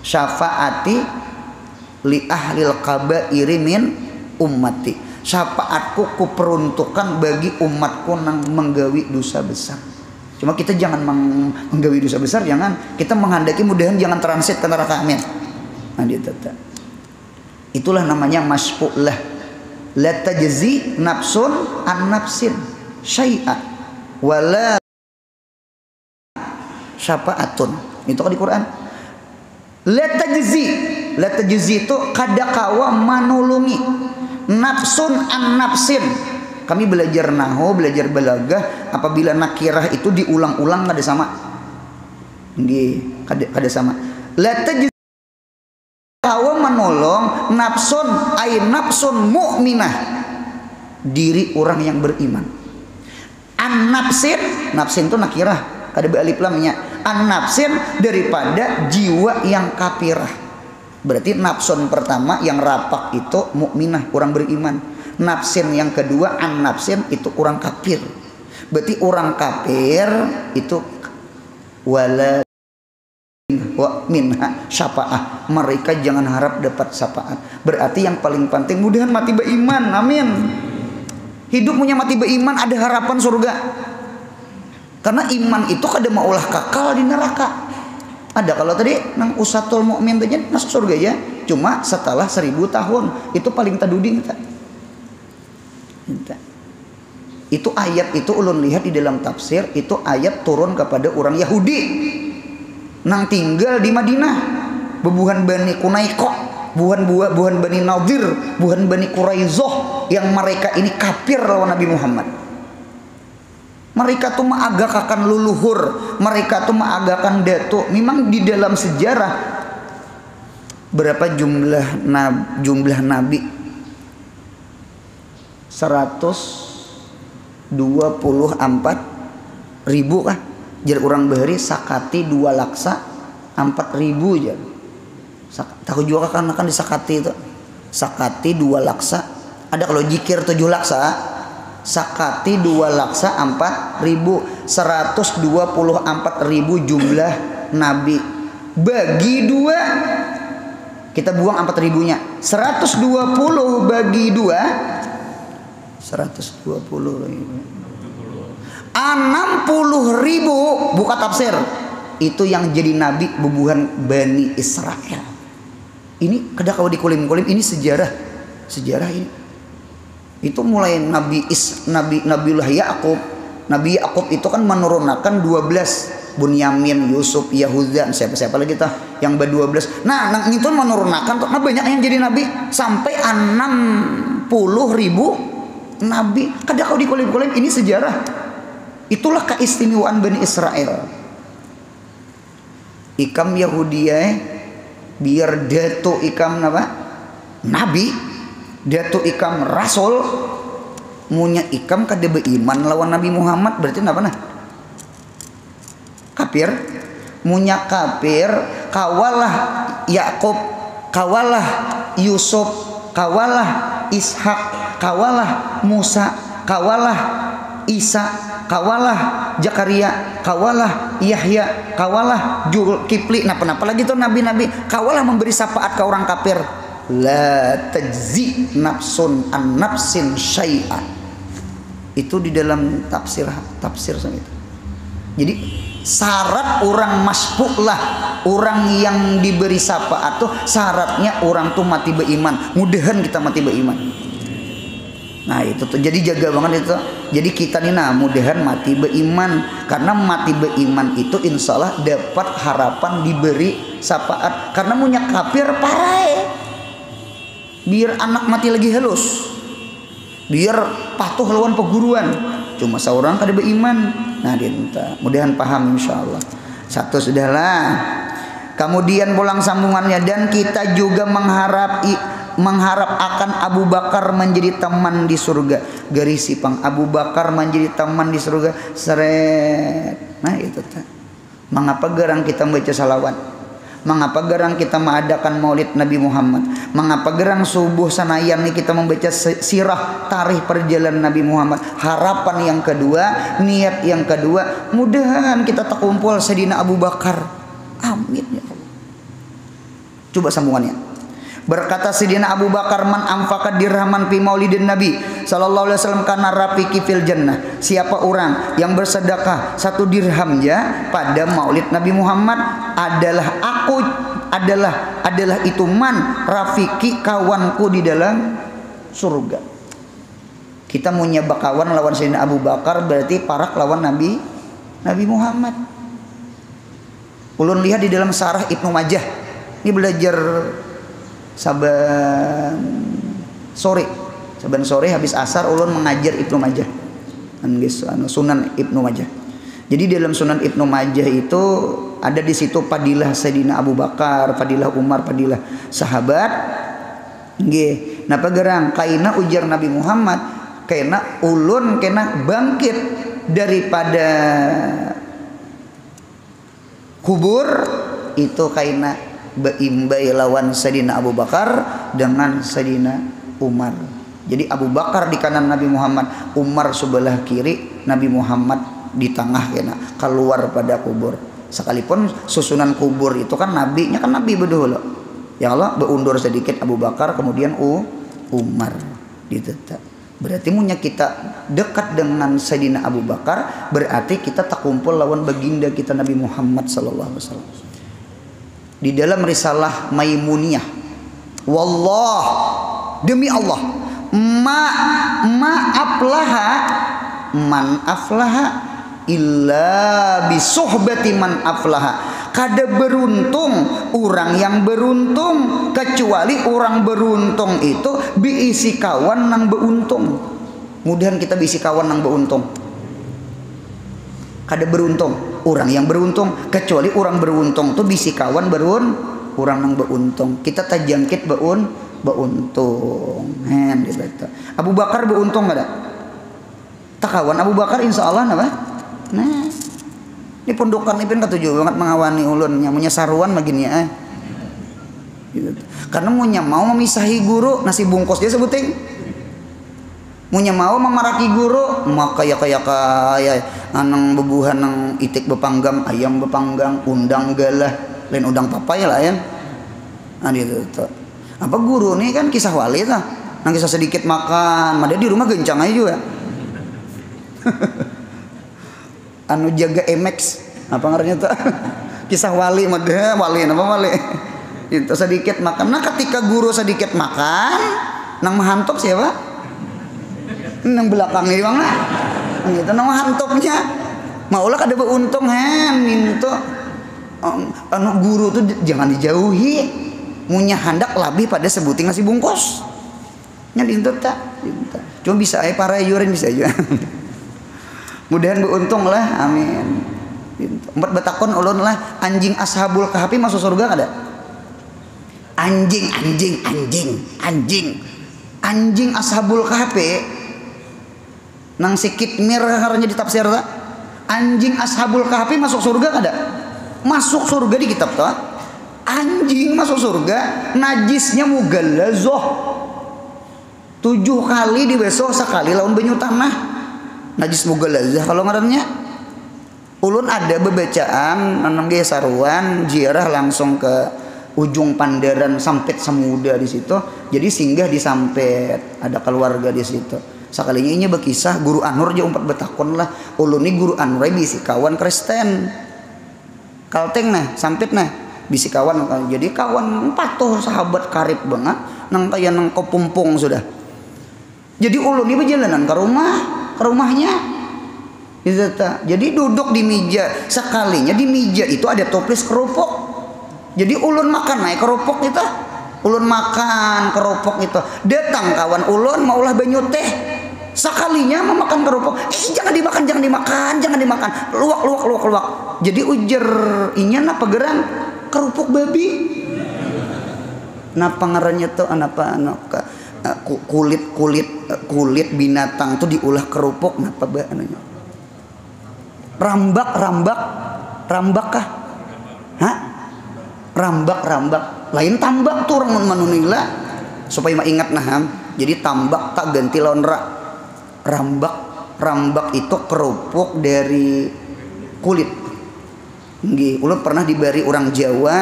Syafaati li ahlil kabairi min ummati. Syafaatku kuperuntukkan bagi umatku nang menggawi dosa besar. Cuma kita jangan menggawi dosa besar, jangan. Kita menghendaki mudahan jangan transit ke neraka, amin. Nah, itulah namanya masfu'lah. La tajzi nafsun an nafsin syai'a wala syafa'atun. Itu kan di Quran. La tajzi itu kadakawa manulungi nafsun an nafsin. Kami belajar nahu, belajar balagah, apabila nakirah itu diulang-ulang kada sama. Kada sama. La tajzi kawa menolong nafsun ay nafsun mu'minah, diri orang yang beriman. An nafsin itu nakirah, kada alif lamnya. An nafsin daripada jiwa yang kafirah. Berarti nafsun pertama yang rapak itu mukminah, orang beriman. Nafsin yang kedua an nafsin itu orang kafir. Berarti orang kafir itu wala wa minha syafaah, mereka jangan harap dapat syafaat. Berarti yang paling penting mudahan mati beriman, amin. Hidup punya mati beriman, ada harapan surga. Karena iman itu kada mau ulah kakal di neraka. Ada kalau tadi nang usatul mukmin tanya masuk surga ya, cuma setelah 1000 tahun. Itu paling taduding kita. Itu ayat itu ulun lihat di dalam tafsir, itu ayat turun kepada orang Yahudi nang tinggal di Madinah, bebuhan Bani Kunaiko, buhan Bani Nadir, buhan Bani Quraizoh, yang mereka ini kafir lawan Nabi Muhammad. Mereka tuh mengagakakan luluhur, mereka tuh mengagakakan datuk. Memang di dalam sejarah berapa jumlah nabi? 124.000 kah? Jar orang bahari sakati 2 laksa 4.000 jar. Tahu juga kan disakati itu. Sakati 2 laksa. Ada kalau jikir 7 laksa. Sakati 2 laksa 4.000. 124.000 jumlah nabi. Bagi 2 kita buang 4.000-nya. 120 bagi 2 120.000. 60.000 buka tafsir. Itu yang jadi nabi bubuhan Bani Israel. Ini kada kau dikulim-kulim, ini sejarah ini. Itu mulai Nabiullah Yakub. Nabi Yakub itu kan menurunkan 12 Bunyamin, Yusuf, Yahuda, siapa lagi tah yang ber-12. Nah itu menurunkan tuh, nah banyak yang jadi nabi sampai 60.000 nabi. Kada kau dikolib-kolib, ini sejarah. Itulah keistimewaan Bani Israel. Ikam Yahudiyah biar datu ikam apa? Nabi, datu ikam rasul, munya ikam kada beriman lawan Nabi Muhammad, berarti apa nah? Kafir. Munya kafir, kawalah Yakub, kawalah Yusuf, kawalah Ishak, kawalah Musa, kawalah Isa, kawalah Zakaria, kawalah Yahya, kawalah Zulkifli. Nah, kenapa lagi tuh nabi-nabi? Kawalah memberi syafaat ke orang kafir. La tajzi nafsun an nafsin syai'a. Itu di dalam tafsir sama itu. Jadi syarat orang masbuk lah, orang yang diberi syafaat tuh syaratnya orang tuh mati beriman. Mudahan kita mati beriman. Nah itu tuh, jadi jaga banget itu. Jadi kita nih mudahan mati beriman, karena mati beriman itu insya Allah dapat harapan diberi syafaat. Karena punya kafir parai, biar anak mati lagi halus, biar patuh lawan perguruan, cuma seorang kada beriman. Nah dia minta, mudahan paham insya Allah. Satu sudahlah. Kemudian pulang sambungannya, dan kita juga mengharap akan Abu Bakar menjadi teman di surga. Garis sipang Abu Bakar menjadi teman di surga. Seret. Nah itu tak. Mengapa gerang kita membaca salawat? Mengapa gerang kita mengadakan maulid Nabi Muhammad? Mengapa gerang subuh sanayan nih kita membaca sirah tarikh perjalanan Nabi Muhammad? Harapan yang kedua, niat yang kedua, mudahan kita terkumpul Sayyidina Abu Bakar. Amin ya Allah. Coba sambungannya. Berkata Sayyidina Abu Bakar, man anfaqa dirhaman fi maulidin Nabi sallallahu alaihi wasallam kana rafiqi fil jannah. Siapa orang yang bersedekah 1 dirham ya pada maulid Nabi Muhammad, adalah itu man rafiki, kawanku di dalam surga. Kita mau nyebak kawan lawan Sayyidina Abu Bakar, berarti parak lawan Nabi Muhammad. Ulun lihat di dalam Sarah Ibnu Majah. Ini belajar saban sore habis asar ulun mengajar Ibnu Majah. Sunan Ibnu Majah. Jadi dalam Sunan Ibnu Majah itu ada di situ fadilah Sayyidina Abu Bakar, fadilah Umar, fadilah sahabat. Nggih, napa gerang kaina ujar Nabi Muhammad, kaina ulun kena bangkit daripada kubur itu kaina beimbai lawan Sayyidina Abu Bakar dengan Sayyidina Umar. Jadi Abu Bakar di kanan Nabi Muhammad, Umar sebelah kiri, Nabi Muhammad di tengah kena keluar pada kubur. Sekalipun susunan kubur itu kan nabinya kan Nabi berdua. Ya Allah beundur sedikit Abu Bakar, kemudian Umar ditetap. Berarti munya kita dekat dengan Sayyidina Abu Bakar, berarti kita tak kumpul lawan baginda kita Nabi Muhammad sallallahu alaihi wasallam. Di dalam risalah Maimuniyah, wallah demi Allah, ma aflaha man aflaha illa bi suhbati man aflaha. Kada beruntung orang yang beruntung kecuali orang beruntung itu biisi kawan nang beruntung. Mudahan kita biisi kawan nang beruntung. Kada beruntung orang yang beruntung kecuali orang beruntung tuh bisi kawan orang nang beruntung. Kita tajangkit beruntung. Abu Bakar beruntung kada? Tak kawan Abu Bakar insya Allah apa? Nah, ini pondokan ini ketujuh banget mengawani ulun nyamunya saruan begini ya. Gitu. Karena mau memisahi guru nasi bungkus dia sebuting. Munya mau memaraki guru maka ya anang bebuhan nang itik bepanggang, ayam bepanggang, undang galah, lain undang papai lah ya. Nah gitu. Apa guru nih kan kisah wali tah. Nang kisah sedikit makan, mada di rumah gencang aja juga. Anu jaga MX apa ngarannya tuh? Kisah wali mada wali apa wali? Itu sedikit makan. Nah ketika guru sedikit makan, nang mahantop siapa? Nang belakangnya di mana? Gitu nang mahantopnya. Maulah kada beuntung minta anu guru tuh jangan dijauhi, munya handak lebih pada sebuting nasi bungkus nya dintu tak cuma bisa para yurin bisa aja. Mudahan beuntung lah, amin. Empat betakon ulun lah, anjing ashabul kahfi masuk surga kada? Anjing ashabul kahfi nang sikit mir karanya di tafsir tak? Anjing ashabul kahfi masuk surga kada? Masuk surga di kitab tak? Anjing masuk surga, najisnya mugallazah 7 kali di besok sekali lawan banyu tanah. Najis mugallazah kalau ngarannya. Ulun ada bebacaan nanam ge saruan jiarah langsung ke ujung Pandaran Sampit Samuda di situ. Jadi singgah di Sampit, ada keluarga di situ. Sakalinya inya berkisah guru Anur je umpat betakon lah. Ulun ni guru Anur bisi kawan Kristen. Kalteng nah, Sampit nah, bisi kawan. Jadi kawan patuh sahabat karib banget nang kaya nang kepumpung sudah. Jadi ulun ni berjalanan ke rumahnya. Jadi duduk di meja, sekalinya di meja itu ada toples kerupuk. Jadi ulun makan naik kerupuk itu. Ulun makan kerupuk itu. Datang kawan ulun maulah banyu teh. Sekalinya memakan kerupuk, jangan dimakan. Luak. Jadi ujar inya napa gerang kerupuk babi. Napa ngarannya tuh napa kulit binatang tuh diolah kerupuk napa anunya. Rambak kah? Hah? Rambak. Lain tambak tuh orang manunila supaya ingat nah. Jadi tambak tak ganti lawan rambak itu kerupuk dari kulit. Nggih, ulun pernah dibari orang Jawa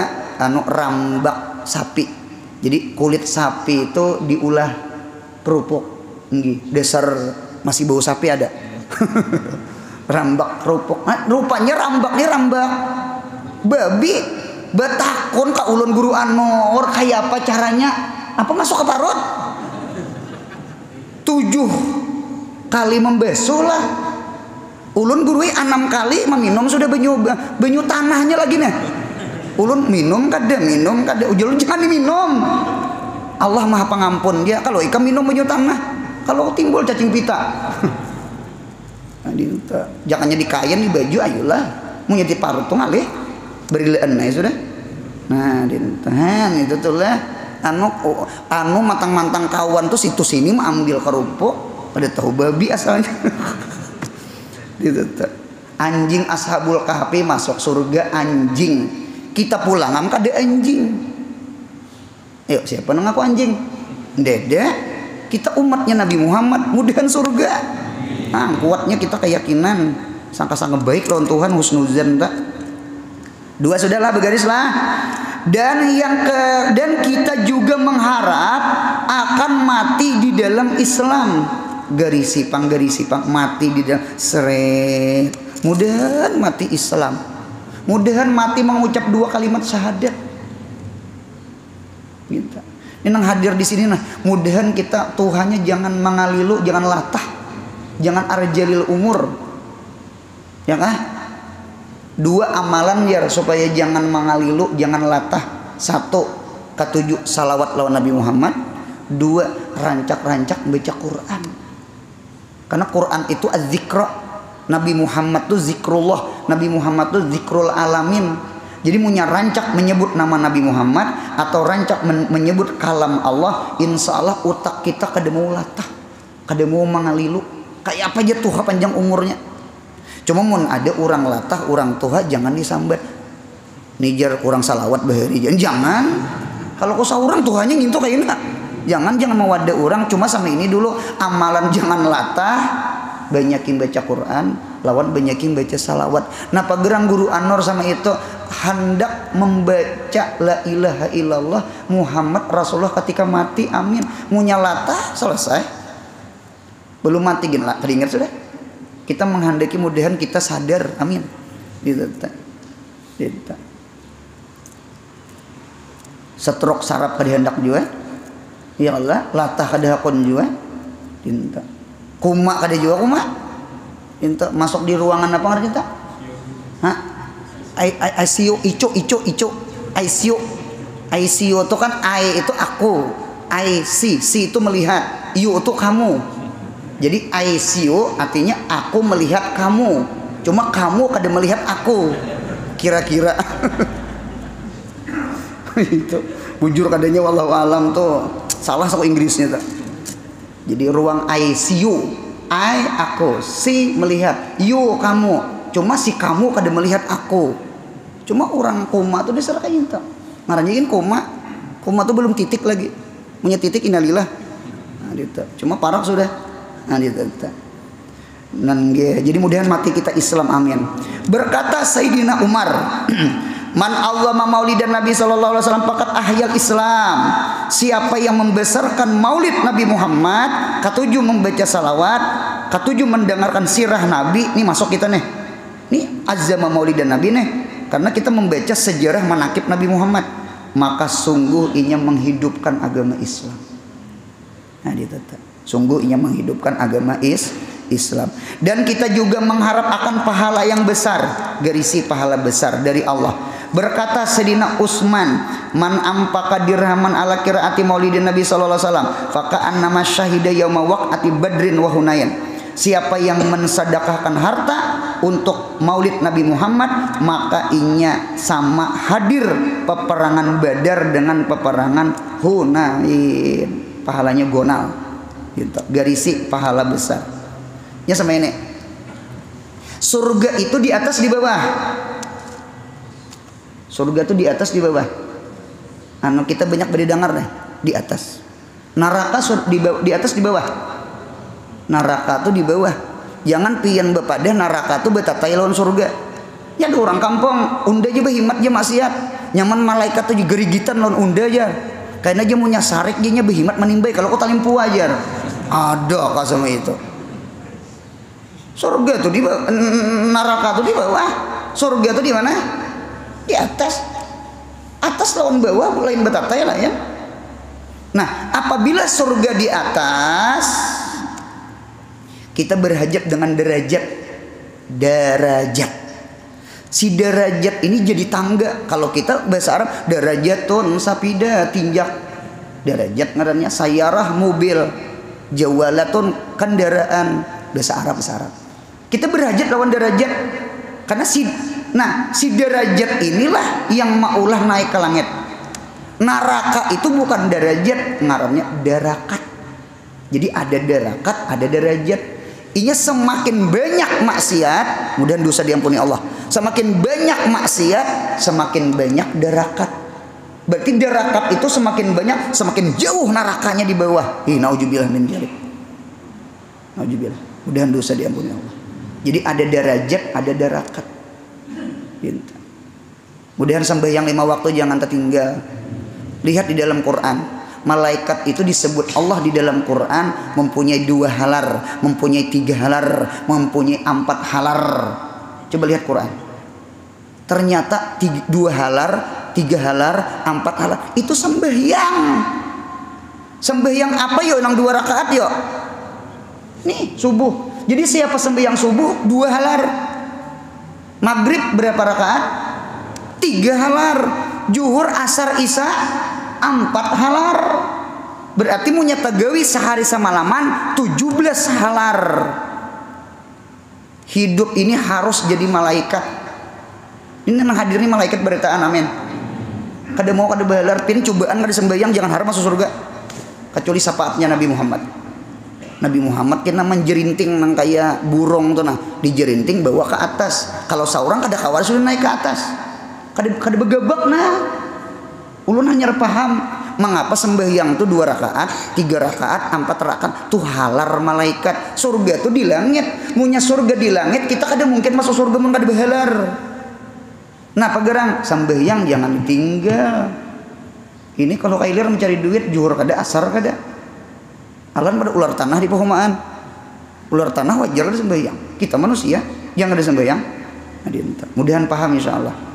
rambak sapi. Jadi kulit sapi itu diulah kerupuk. Nggih, dasar masih bau sapi ada. Rambak kerupuk. Rupanya rambak babi. Betakun ka ulun guru Anur kayak apa caranya? Apa masuk ke parut? 7 kali membasuh lah. Ulun gurui 6 kali meminum sudah banyu tanahnya lagi nih. Ulun minum kada ujul jangan diminum. Allah Maha Pengampun dia kalau ikan minum banyu tanah kalau timbul cacing pita. Jangannya di kain di baju ayolah mau nyeti parut tuh ngalih berilaan aja sudah. Nah dintahan itu tuh lah anu mantang kawan tuh situ sini mah ambil kerupuk. Pada tahu babi asalnya. Anjing ashabul kahfi masuk surga anjing. Kita pulang am kada anjing. Ayo siapa nang aku anjing? Dede. Kita umatnya Nabi Muhammad mudahan surga. Nah, kuatnya kita keyakinan sangka-sangka baik lawan Tuhan husnuzan tak. 2 sudahlah bergaris lah. Dan kita juga mengharap akan mati di dalam Islam. Garisipang mati di dalam seret. Mudahan mati Islam. Mudahan mati mengucap 2 kalimat syahadat. Gitu. Ini yang hadir di sini nah. Mudahan kita Tuhannya jangan mangalilu, jangan latah, jangan arjalil umur. Ya kah? 2 amalan ya supaya jangan mangalilu, jangan latah. 1 ketujuh salawat lawan Nabi Muhammad. 2 rancak-rancak baca Quran. Karena Quran itu az-zikra. Nabi Muhammad itu zikrullah. Nabi Muhammad itu zikrul alamin. Jadi punya rancak menyebut nama Nabi Muhammad atau rancak menyebut kalam Allah, insya Allah utak kita kada mau latah, kada mau mangalilu. Kayak apa aja tuh panjang umurnya. Cuma mun ada orang latah, orang tua jangan disambat. Nijar kurang salawat bahari jangan. Kalau kau seorang Tuhannya ngintu kayak enak. Jangan mau ada orang cuma sama ini dulu amalan jangan latah, banyakin baca Quran, lawan banyakin baca salawat. Nah pagerang guru Anur sama itu hendak membaca la ilaha illallah Muhammad Rasulullah ketika mati, amin. Munya latah selesai. Belum mati gin lah, teringat sudah. Kita menghendaki mudahan kita sadar, amin. Gitu. Setruk sarap kadihendak juga. Ya Allah, latah kada hakon juga. Tinta. Kuma kada juga kuma. Ente masuk di ruangan apa ngerti tak? Hah? ICU, ico. ICU. ICU itu kan I itu aku, C itu melihat, U itu kamu. Jadi ICU artinya aku melihat kamu. Cuma kamu kada melihat aku. Kira-kira. Itu bujur kadanya wallahu alam tuh salah sok Inggrisnya tuh. Jadi ruang ICU, I aku, C melihat, U kamu. Cuma si kamu kada melihat aku. Cuma orang koma tuh dasar kayak gitu. Marahnya kan koma tuh belum titik lagi. Punya titik innalillah. Nah, gitu. Cuma parah sudah. Nah, gitu. Jadi mudahan mati kita Islam, amin. Berkata Sayyidina Umar, man awwama maulidan Nabi sallallahu alaihi wasallam faqad ahyal Islam. Siapa yang membesarkan maulid Nabi Muhammad, ketujuh membaca salawat, ketujuh mendengarkan sirah Nabi, ini masuk kita nih. Ini azama maulidan Nabi nih. Karena kita membaca sejarah manakib Nabi Muhammad, maka sungguh inya menghidupkan agama Islam. Nah, sungguh inya menghidupkan agama Islam. Dan kita juga mengharap akan pahala yang besar, gerisi pahala besar dari Allah. Berkata Sayyidina Utsman, man ampaka dirhaman ala qiraati maulidin Nabi sallallahu alaihi wasallam, faka annama syahida yauma waqati badrin wa hunain. Siapa yang mensedekahkan harta untuk maulid Nabi Muhammad, maka inya sama hadir peperangan Badar dengan peperangan Hunain. Pahalanya gonal. Gitu. Garisi pahala besar. Ya sama ini. Surga itu di atas di bawah. Surga itu di atas di bawah. Anu kita banyak berdengar deh, di atas. Neraka di atas di bawah. Neraka tuh di bawah. Jangan pian bepadah neraka tuh betatai lawan surga. Ya ada orang kampung unda aja behimat aja maksiat. Nyaman malaikat tuh juga gerigitan lawan unda aja. Karena aja punya sarik dia behimat menimbai kalau kau talimpu aja. Ada kah sama itu. Surga tuh di bawah, neraka tuh di bawah. Surga tuh di mana? Di atas. Atas lawan bawah lain betatai lah ya. Nah, apabila surga di atas, kita berhajat dengan derajat. Si derajat ini jadi tangga. Kalau kita bahasa Arab derajatun sapida, tinjak. Derajat ngarannya sayarah mobil, jawalatun kendaraan. Bahasa Arab. Kita berhajat lawan derajat. Karena si derajat inilah yang maulah naik ke langit. Neraka itu bukan derajat, ngarannya darakat. Jadi ada darakat, ada derajat. Inya semakin banyak maksiat, mudah dosa diampuni Allah. Semakin banyak maksiat, semakin banyak darakat. Berarti darakat itu semakin banyak, semakin jauh nerakanya di bawah. Nauzubillah min dzalik. Nauzubillah. Mudahan dosa diampuni Allah. Jadi ada derajat, ada darakat. Gitu. Mudahan sembahyang 5 waktu jangan tertinggal. Lihat di dalam Quran. Malaikat itu disebut Allah di dalam Quran mempunyai 2 halar, mempunyai 3 halar, mempunyai 4 halar. Coba lihat Quran. Ternyata 2 halar, 3 halar, 4 halar itu sembahyang. Sembahyang apa yo? Yang 2 rakaat yo. Nih subuh. Jadi siapa sembahyang subuh 2 halar. Maghrib berapa rakaat? 3 halar. Zuhur, asar, isya 4 halar. Berarti punya tagawi sehari semalaman 17 halar. Hidup ini harus jadi malaikat. Ini menghadiri malaikat beritaan, amin. Kada mau kada bahalar pin cobaan kada sembahyang jangan harap masuk surga. Kecuali syafaatnya Nabi Muhammad. Nabi Muhammad kena menjerinting nang kaya burung tuh nah, dijerinting bawa ke atas. Kalau seorang kada kawar sudah naik ke atas. Kada begabak nah. Ulun hanya paham mengapa sembahyang itu 2 rakaat, 3 rakaat, 4 rakaat tuh halar malaikat. Surga tuh di langit. Munya surga di langit kita kada mungkin masuk surga mun kada bahalar. Nah pagerang sembahyang jangan tinggal. Ini kalau kailir mencari duit juhur kada asar kada. Alan pada ular tanah di perumahan. Ular tanah wajar kada sembahyang. Kita manusia jangan ada sembahyang. Mudahan paham insyaallah.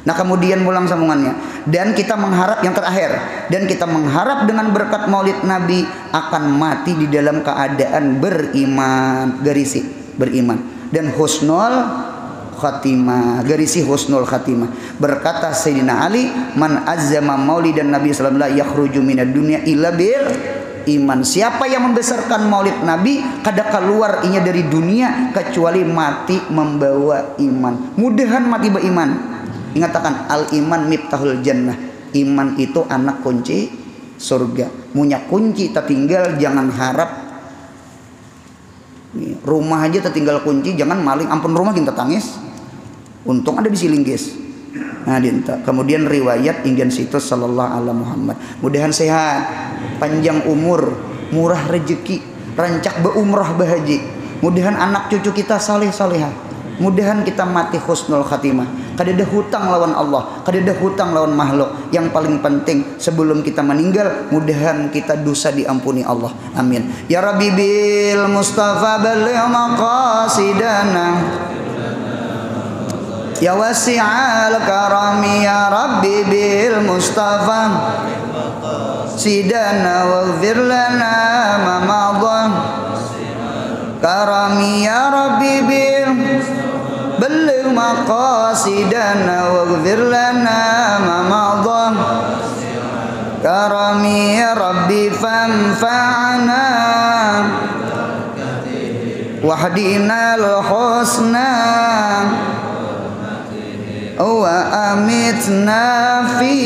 Nah kemudian mulang sambungannya, dan kita mengharap yang terakhir, dan kita mengharap dengan berkat maulid Nabi akan mati di dalam keadaan beriman, garisi beriman, dan husnul khatimah, garisi husnul khatimah. Berkata Sayyidina Ali, man azzama maulidan Nabi sallallahu alaihi wasallam yakhruju minad dunya illa bil iman. Siapa yang membesarkan maulid Nabi kada keluar inya dari dunia kecuali mati membawa iman. Mudahan mati beriman. Ingatakan al iman miftahul jannah. Iman itu anak kunci surga. Punya kunci tertinggal, jangan harap rumah aja tertinggal kunci, jangan maling, ampun rumah kita tangis. Untung ada di Silinggis. Nah, dinta. Kemudian riwayat ingin situs sallallahu alaihi Muhammad. Mudahan sehat, panjang umur, murah rezeki, rancak beumrah bahaji. Mudahan anak cucu kita saleh salehah. Mudahan kita mati husnul khatimah. Kadada hutang lawan Allah, kadada hutang lawan makhluk. Yang paling penting sebelum kita meninggal, mudahan kita dosa diampuni Allah. Amin. Ya Rabbi bil Mustafa balligh maqasidana. Ya wasi'al karami ya Rabbi bil Mustafa sidana waghfir lana ma madha. Karami ya Rabbi bil balligh maqasidana waghfir lana ma madha. Karami ya Rabbi fanfa'na wahdina al-husna wa amitna fi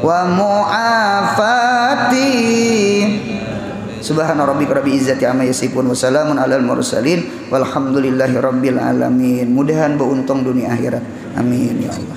wa mu'afati. Subhana rabbika rabbil izzati amma yasifun wa salamun alal mursalin walhamdulillahi rabbil alamin. Mudahan beruntung dunia akhirat. Amin ya Allah.